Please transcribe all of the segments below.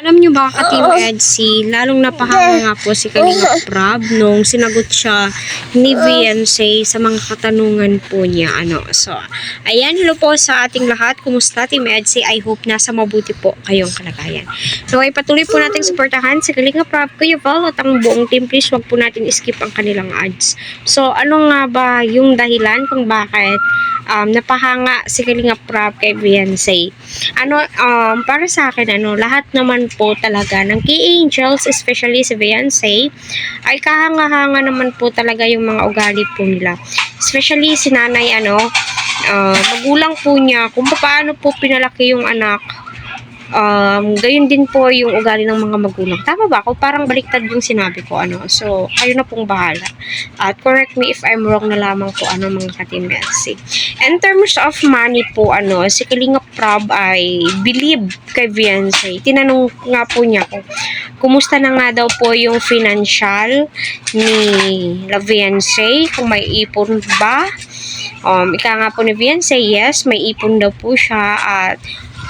Alam nyo ba, ka-Team EDSI, lalong napahanga nga po si Kalinga Prab nung sinagot siya ni Beyonce sa mga katanungan po niya. So, ayan, hello po sa ating lahat. Kumusta, Team EDSI? I hope nasa mabuti po kayong kalagayan. So, ay patuloy po natin suportahan si Kalinga Prab, Kuya Val, at ang buong team. Please, wag po natin skip ang kanilang ads. So, ano nga ba yung dahilan kung bakit napahanga si Kalinga Prab kay Beyonce? Para sa akin, lahat naman po talaga ng K-Angels, especially si Beyonce, ay kahanga-hanga naman po talaga yung mga ugali po nila. Especially si nanay, magulang po niya, kung paano po pinalaki yung anak, gayon din po yung ugali ng mga magulang. Tama ba ako? Parang baliktad yung sinabi ko, So, kayo na pong bahala. At correct me if I'm wrong na lamang po, mga ka-Team EDSI. In terms of money po, si Kalinga Prab ay believe kay Beyonce. Tinanong nga po niya kung kumusta na nga daw po yung financial ni La Beyonce, kung may ipon ba. Ika nga po ni Beyonce, yes, may ipon daw po siya at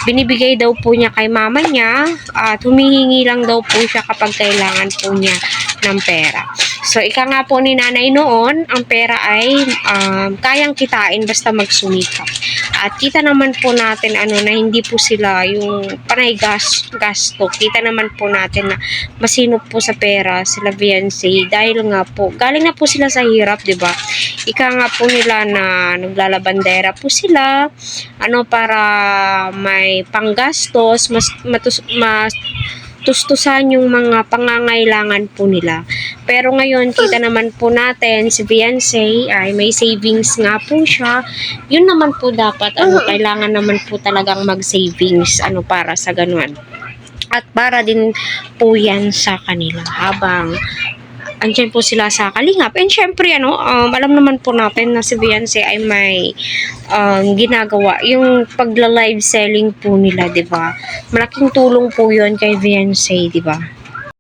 binibigay daw po niya kay mama niya at humihingi lang daw po siya kapag kailangan po niya ng pera. So, ika nga po ni nanay noon, ang pera ay kayang kitain basta magsumikap. At kita naman po natin na hindi po sila yung panay gasto. Kita naman po natin na masinop po sa pera sila Beyonce dahil nga po galing na po sila sa hirap, 'di ba? Ika nga po nila na naglalabandera po sila para may panggastos, tustusan yung mga pangangailangan po nila. Pero ngayon, kita naman po natin, si Beyonce ay may savings nga po siya. Yun naman po dapat, kailangan naman po talagang mag-savings, para sa ganun. At para din po yan sa kanila habang andyan po sila sa kalingap. And syempre, alam naman po natin na si Beyonce ay may ginagawa. Yung pagla-live selling po nila, 'di ba? Malaking tulong po 'yon kay Beyonce, 'di ba?